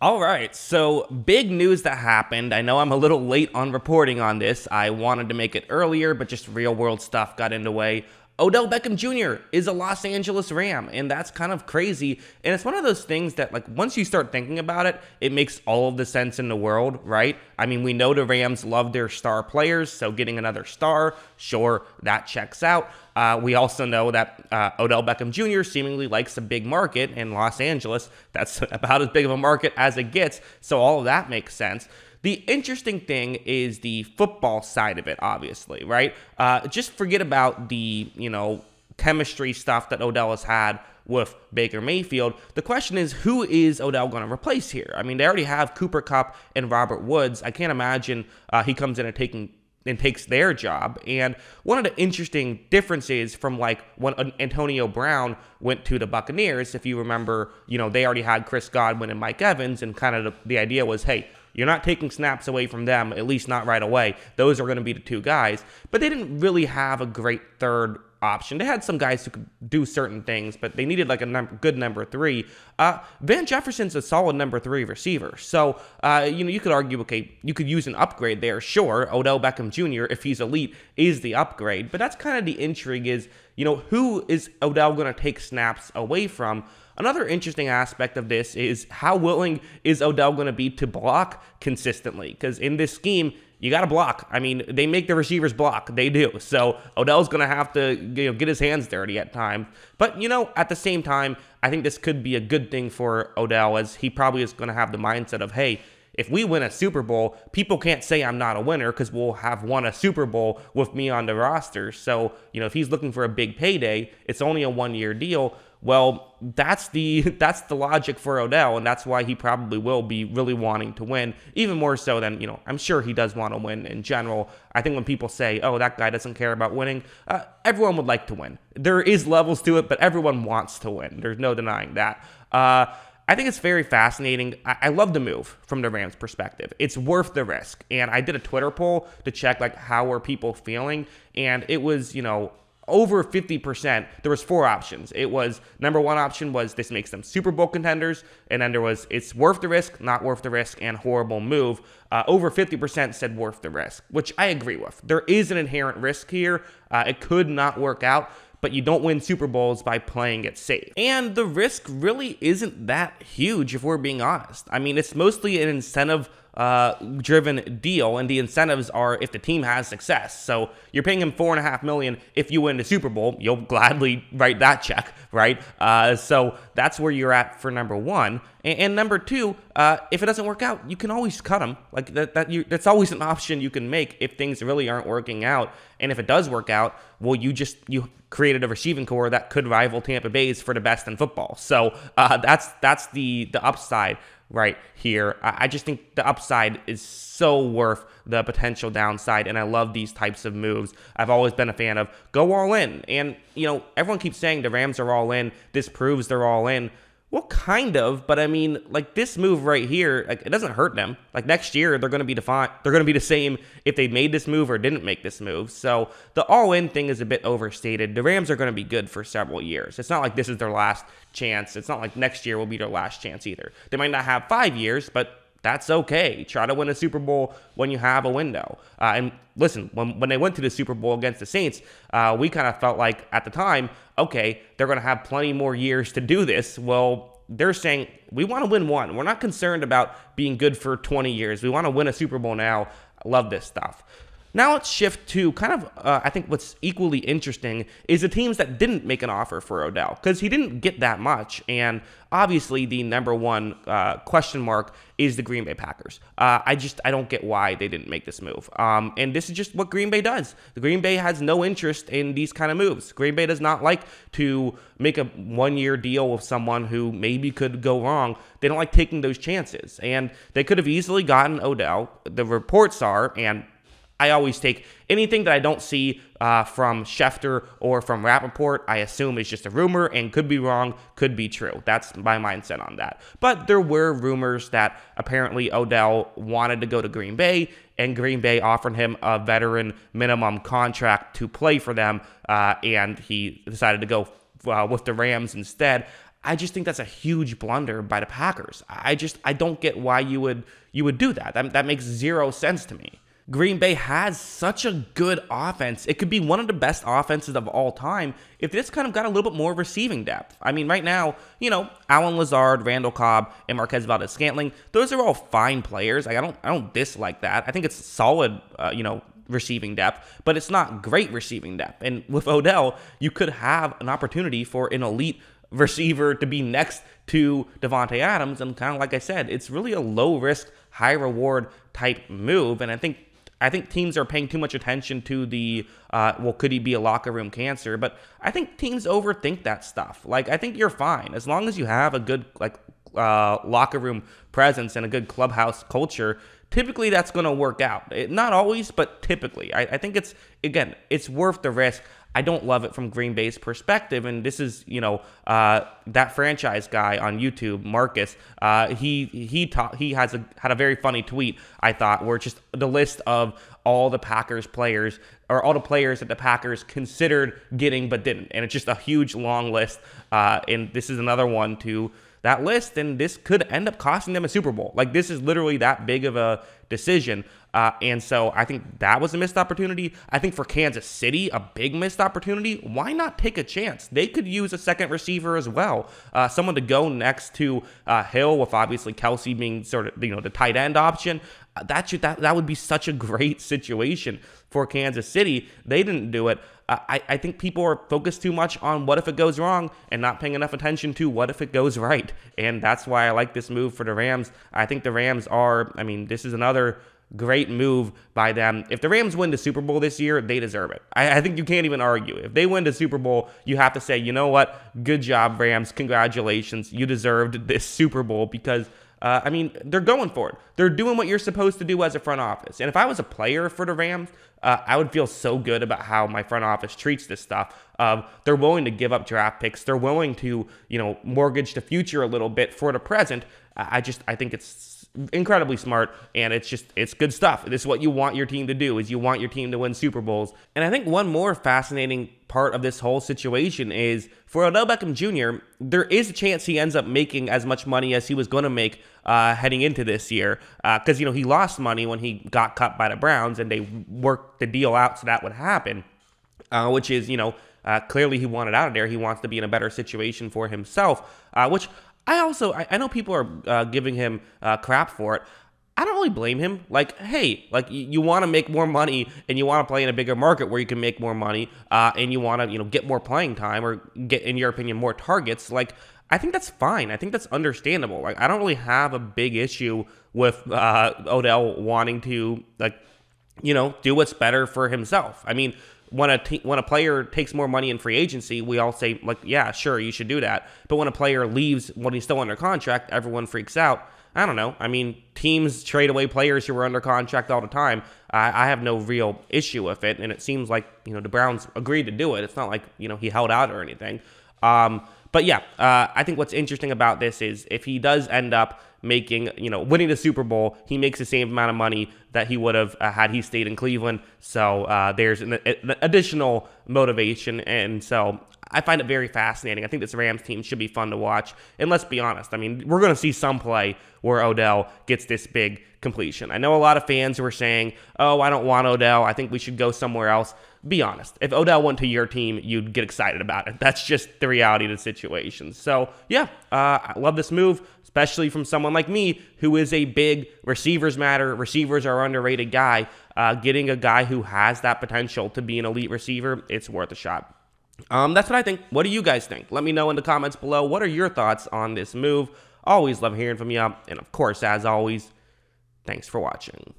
All right, so big news that happened. I know I'm a little late on reporting on this. I wanted to make it earlier, but just real world stuff got in the way. Odell Beckham Jr. is a Los Angeles Ram, and that's kind of crazy. And it's one of those things that, like, once you start thinking about it, it makes all of the sense in the world, right? I mean, we know the Rams love their star players, so getting another star, sure, that checks out. We also know that Odell Beckham Jr. seemingly likes a big market in Los Angeles. That's about as big of a market as it gets, so all of that makes sense. The interesting thing is the football side of it, obviously, right? Just forget about the, chemistry stuff that Odell has had with Baker Mayfield. The question is, who is Odell going to replace here? I mean, they already have Cooper Kupp and Robert Woods. I can't imagine he comes in and takes their job. And one of the interesting differences from like when Antonio Brown went to the Buccaneers, if you remember, they already had Chris Godwin and Mike Evans, and kind of the idea was, hey, you're not taking snaps away from them, at least not right away. Those are going to be the two guys. But they didn't really have a great third option. They had some guys who could do certain things, but they needed like a good number three. Van Jefferson's a solid number 3 receiver. So, you could argue, okay, you could use an upgrade there. Sure, Odell Beckham Jr., if he's elite, is the upgrade. But that's kind of the intrigue is, who is Odell going to take snaps away from? Another interesting aspect of this is how willing is Odell going to be to block consistently? Because in this scheme, you got to block. I mean, they make the receivers block. They do. So Odell's going to have to get his hands dirty at times. But, at the same time, I think this could be a good thing for Odell, as he probably is going to have the mindset of, hey, if we win a Super Bowl, people can't say I'm not a winner because we'll have won a Super Bowl with me on the roster. So, if he's looking for a big payday, it's only a 1-year deal. Well, that's the logic for Odell, and that's why he probably will be really wanting to win, even more so than, I'm sure he does want to win in general. I think when people say, oh, that guy doesn't care about winning, everyone would like to win. There is levels to it, but everyone wants to win. There's no denying that. I think it's very fascinating. I love the move from the Rams' perspective. It's worth the risk. And I did a Twitter poll to check, how are people feeling? And it was, over 50%. There was 4 options. It was, number 1 option was this makes them Super Bowl contenders. And then there was it's worth the risk, not worth the risk, and horrible move. Over 50% said worth the risk, which I agree with. There is an inherent risk here. It could not work out, but you don't win Super Bowls by playing it safe. And the risk really isn't that huge, if we're being honest. I mean, it's mostly an incentive driven deal, and the incentives are if the team has success. So you're paying him $4.5 million. If you win the Super Bowl, you'll gladly write that check, right? So that's where you're at for number 1. And number 2, if it doesn't work out, you can always cut him. That's always an option you can make if things really aren't working out. And if it does work out, well, you created a receiving core that could rival Tampa Bay's for the best in football. So that's the upside right here. I just think the upside is so worth the potential downside, and I love these types of moves. I've always been a fan of go all in. And, everyone keeps saying the Rams are all in. This proves they're all in. Well, kind of, but I mean, this move right here, it doesn't hurt them. Next year, they're going to be defined. They're going to be the same if they made this move or didn't make this move. So the all-in thing is a bit overstated. The Rams are going to be good for several years. It's not like this is their last chance. It's not like next year will be their last chance either. They might not have 5 years, but that's okay. Try to win a Super Bowl when you have a window. And listen, when they went to the Super Bowl against the Saints, we kind of felt like at the time, okay, they're going to have plenty more years to do this. Well, they're saying, we want to win one. We're not concerned about being good for 20 years. We want to win a Super Bowl now. I love this stuff. Now let's shift to kind of, I think what's equally interesting is the teams that didn't make an offer for Odell, because he didn't get that much. And obviously the number 1 question mark is the Green Bay Packers. I don't get why they didn't make this move. And this is just what Green Bay does. The Green Bay has no interest in these kind of moves. Green Bay does not like to make a 1-year deal with someone who maybe could go wrong. They don't like taking those chances. And they could have easily gotten Odell. The reports are, and I always take anything that I don't see from Schefter or from Rappaport, I assume is just a rumor and could be wrong, could be true. That's my mindset on that. But there were rumors that apparently Odell wanted to go to Green Bay, and Green Bay offered him a veteran minimum contract to play for them, and he decided to go with the Rams instead. I just think that's a huge blunder by the Packers. I don't get why you would do that. That makes zero sense to me. Green Bay has such a good offense. It could be one of the best offenses of all time if this kind of got a little bit more receiving depth. I mean, right now, Allen Lazard, Randall Cobb, and Marquez Valdes-Scantling, those are all fine players. I don't dislike that. I think it's solid, receiving depth, but it's not great receiving depth. And with Odell, you could have an opportunity for an elite receiver to be next to Davante Adams, and kind of like I said, it's really a low risk, high reward type move. And I think teams are paying too much attention to the, could he be a locker room cancer? But I think teams overthink that stuff. Like, I think you're fine. As long as you have a good, locker room presence and a good clubhouse culture, typically that's going to work out. Not always, but typically. I think it's worth the risk. I don't love it from Green Bay's perspective, and this is, that franchise guy on YouTube, Marcus. He had a very funny tweet, I thought, where just the list of all the Packers players, or all the players that the Packers considered getting but didn't, and it's just a huge long list. And this is another one to that list, and this could end up costing them a Super Bowl. Like, this is literally that big of a decision. And so I think that was a missed opportunity. I think for Kansas City, a big missed opportunity. Why not take a chance? They could use a second receiver as well. Someone to go next to Hill, with obviously Kelsey being sort of, the tight end option. That would be such a great situation for Kansas City. They didn't do it. I think people are focused too much on what if it goes wrong and not paying enough attention to what if it goes right. And that's why I like this move for the Rams. I think the Rams this is another great move by them. If the Rams win the Super Bowl this year, they deserve it. I think you can't even argue. If they win the Super Bowl, you have to say, you know what? Good job, Rams. Congratulations. You deserved this Super Bowl because they're going for it. They're doing what you're supposed to do as a front office. And if I was a player for the Rams, I would feel so good about how my front office treats this stuff. They're willing to give up draft picks. They're willing to, mortgage the future a little bit for the present. I think it's incredibly smart, and it's good stuff. This is what you want your team to do, is you want your team to win Super Bowls. And I think one more fascinating part of this whole situation is for Odell Beckham Jr., there is a chance he ends up making as much money as he was going to make heading into this year, because he lost money when he got cut by the Browns, and they worked the deal out so that would happen, which is, clearly he wanted out of there. He wants to be in a better situation for himself, which I know people are giving him crap for it. I don't really blame him. Like, hey, you want to make more money and you want to play in a bigger market where you can make more money, and you want to, get more playing time or get, in your opinion, more targets. Like, I think that's fine. I think that's understandable. Like, I don't really have a big issue with Odell wanting to, do what's better for himself. I mean, when a player takes more money in free agency, we all say, yeah, sure, you should do that. But when a player leaves when he's still under contract, everyone freaks out. I don't know. I mean, teams trade away players who are under contract all the time. I have no real issue with it, and it seems like, the Browns agreed to do it. It's not like, he held out or anything. But yeah, I think what's interesting about this is if he does end up making, winning the Super Bowl, he makes the same amount of money that he would have had he stayed in Cleveland. So there's an additional motivation. And so I find it very fascinating. I think this Rams team should be fun to watch. And let's be honest, we're going to see some play where Odell gets this big completion. I know a lot of fans who are saying, oh, I don't want Odell. I think we should go somewhere else. Be honest. If Odell went to your team, you'd get excited about it. That's just the reality of the situation. So, yeah, I love this move, especially from someone like me who is a big receivers matter, receivers are underrated guy. Getting a guy who has that potential to be an elite receiver, it's worth a shot. That's what I think. What do you guys think? Let me know in the comments below. What are your thoughts on this move? Always love hearing from you. And, of course, as always, thanks for watching.